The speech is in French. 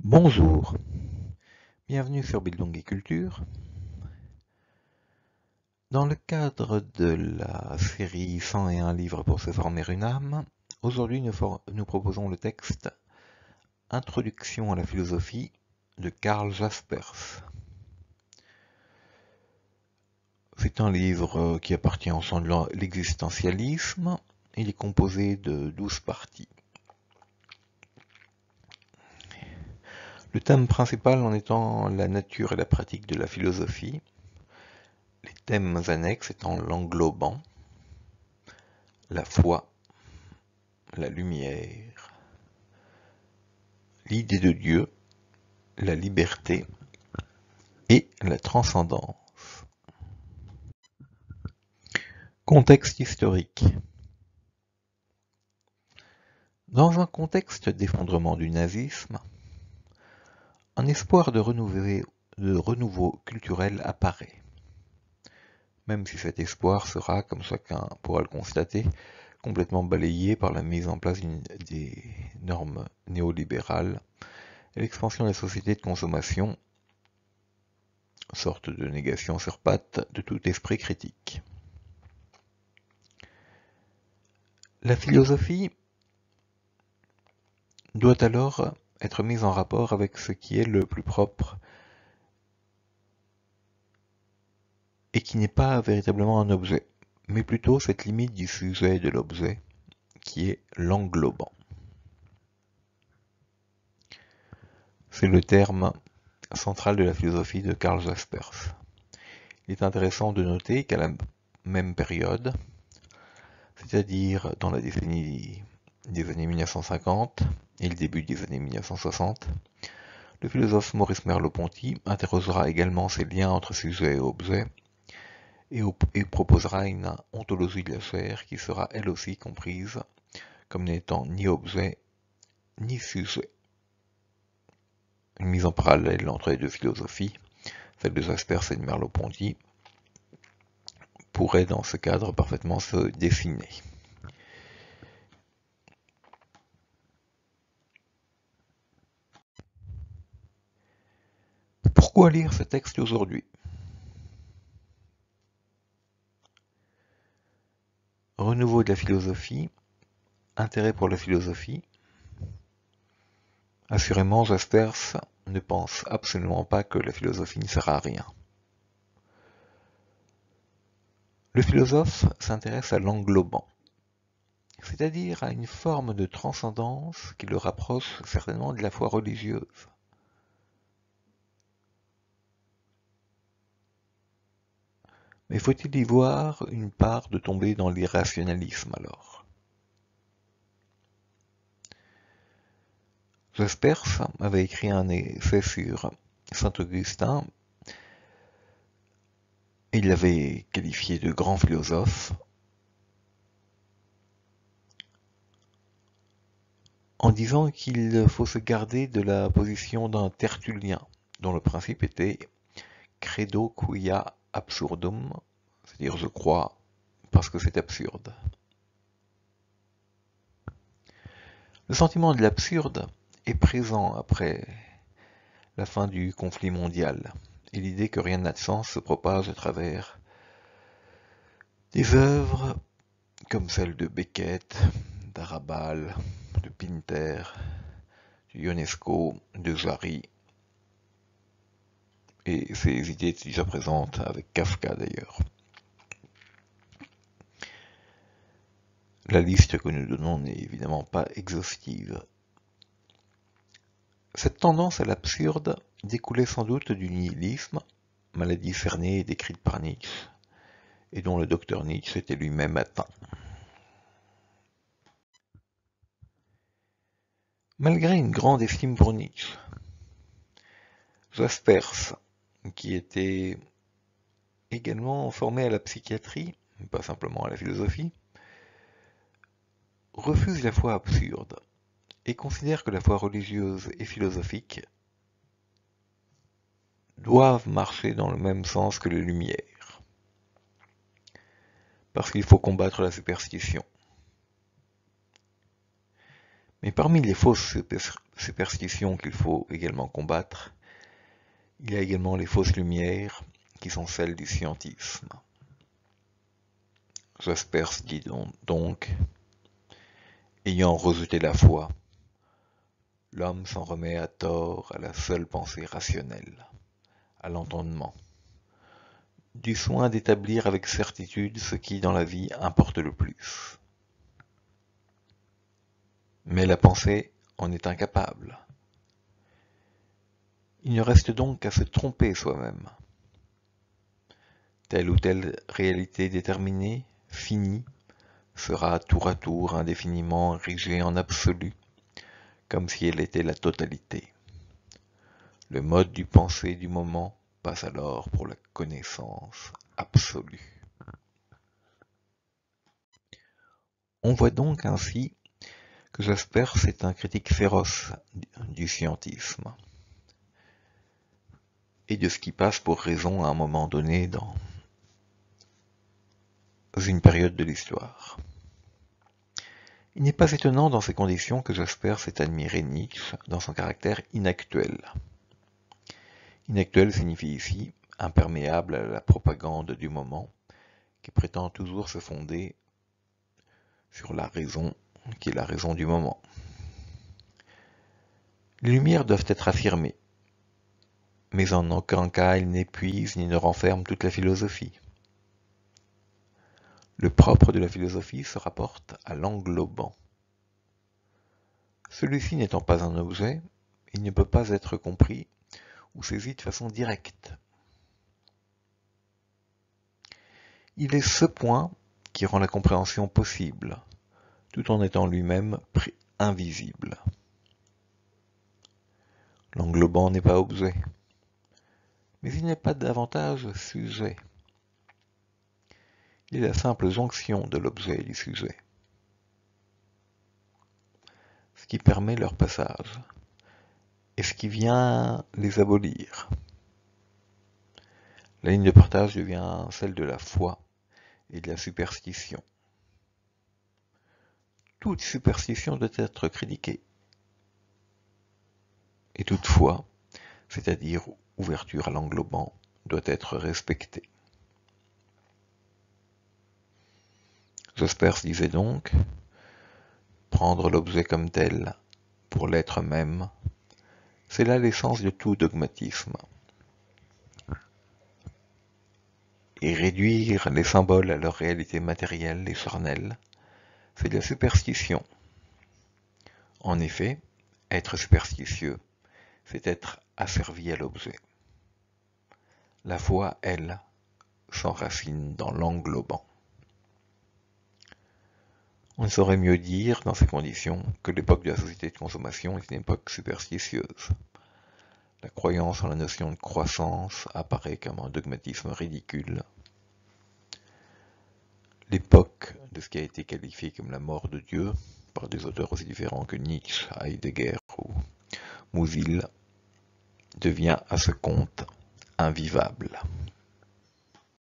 Bonjour, bienvenue sur Bildung et Culture. Dans le cadre de la série 101 livres pour se former une âme, aujourd'hui nous proposons le texte Introduction à la philosophie de Karl Jaspers. C'est un livre qui appartient au champ de l'existentialisme. Il est composé de 12 parties. Le thème principal en étant la nature et la pratique de la philosophie, les thèmes annexes étant l'englobant, la foi, la lumière, l'idée de Dieu, la liberté et la transcendance. Contexte historique. Dans un contexte d'effondrement du nazisme, un espoir de renouveau culturel apparaît, même si cet espoir sera, comme chacun pourra le constater, complètement balayé par la mise en place des normes néolibérales et l'expansion des sociétés de consommation, sorte de négation sur pattes de tout esprit critique. La philosophie doit alors être mise en rapport avec ce qui est le plus propre et qui n'est pas véritablement un objet, mais plutôt cette limite du sujet et de l'objet qui est l'englobant. C'est le terme central de la philosophie de Karl Jaspers. Il est intéressant de noter qu'à la même période, c'est-à-dire dans la décennie des années 1950 et le début des années 1960, le philosophe Maurice Merleau-Ponty interrogera également ces liens entre sujet et objet et proposera une ontologie de la chair qui sera elle aussi comprise comme n'étant ni objet ni sujet. Une mise en parallèle entre les deux philosophies, celle de Jaspers et de Merleau-Ponty, pourrait dans ce cadre parfaitement se dessiner. Pourquoi lire ce texte aujourd'hui ? Renouveau de la philosophie, intérêt pour la philosophie. Assurément, Jaspers ne pense absolument pas que la philosophie ne sert à rien. Le philosophe s'intéresse à l'englobant, c'est-à-dire à une forme de transcendance qui le rapproche certainement de la foi religieuse. Mais faut-il y voir une part de tomber dans l'irrationalisme alors ? Jaspers avait écrit un essai sur Saint-Augustin. Il l'avait qualifié de grand philosophe en disant qu'il faut se garder de la position d'un tertullien, dont le principe était credo quia absurdum, c'est-à-dire je crois parce que c'est absurde. Le sentiment de l'absurde est présent après la fin du conflit mondial, et l'idée que rien n'a de sens se propage à travers des œuvres comme celles de Beckett, d'Arabal, de Pinter, de Ionesco, de Jarry, et ces idées étaient déjà présentes avec Kafka d'ailleurs. La liste que nous donnons n'est évidemment pas exhaustive. Cette tendance à l'absurde découlait sans doute du nihilisme, maladie cernée et décrite par Nietzsche, et dont le docteur Nietzsche était lui-même atteint. Malgré une grande estime pour Nietzsche, Jaspers, qui était également formé à la psychiatrie, pas simplement à la philosophie, refuse la foi absurde et considère que la foi religieuse et philosophique doivent marcher dans le même sens que les Lumières, parce qu'il faut combattre la superstition. Mais parmi les fausses superstitions qu'il faut également combattre, il y a également les fausses lumières qui sont celles du scientisme. Jaspers dit donc, ayant rejeté la foi, l'homme s'en remet à tort à la seule pensée rationnelle, à l'entendement, du soin d'établir avec certitude ce qui dans la vie importe le plus. Mais la pensée en est incapable. Il ne reste donc qu'à se tromper soi-même. Telle ou telle réalité déterminée, finie, sera tour à tour indéfiniment érigée en absolu, comme si elle était la totalité. Le mode du penser du moment passe alors pour la connaissance absolue. On voit donc ainsi que Jaspers est un critique féroce du scientisme et de ce qui passe pour raison à un moment donné dans une période de l'histoire. Il n'est pas étonnant dans ces conditions que Jaspers ait admiré Nietzsche dans son caractère inactuel. Inactuel signifie ici imperméable à la propagande du moment, qui prétend toujours se fonder sur la raison, qui est la raison du moment. Les lumières doivent être affirmées, mais en aucun cas elles n'épuisent ni ne renferment toute la philosophie. Le propre de la philosophie se rapporte à l'englobant. Celui-ci n'étant pas un objet, il ne peut pas être compris ou saisi de façon directe. Il est ce point qui rend la compréhension possible, tout en étant lui-même invisible. L'englobant n'est pas objet, mais il n'est pas davantage sujet. Il est la simple jonction de l'objet et du sujet, ce qui permet leur passage, et ce qui vient les abolir. La ligne de partage devient celle de la foi et de la superstition. Toute superstition doit être critiquée, et toute foi, c'est-à-dire ouverture à l'englobant, doit être respectée. Jaspers disait donc, prendre l'objet comme tel pour l'être même, c'est là l'essence de tout dogmatisme. Et réduire les symboles à leur réalité matérielle et charnelle, c'est de la superstition. En effet, être superstitieux, c'est être asservi à l'objet. La foi, elle, s'enracine dans l'englobant. On ne saurait mieux dire, dans ces conditions, que l'époque de la société de consommation est une époque superstitieuse. La croyance en la notion de croissance apparaît comme un dogmatisme ridicule. L'époque de ce qui a été qualifié comme la mort de Dieu, par des auteurs aussi différents que Nietzsche, Heidegger ou Musil, devient à ce compte invivable.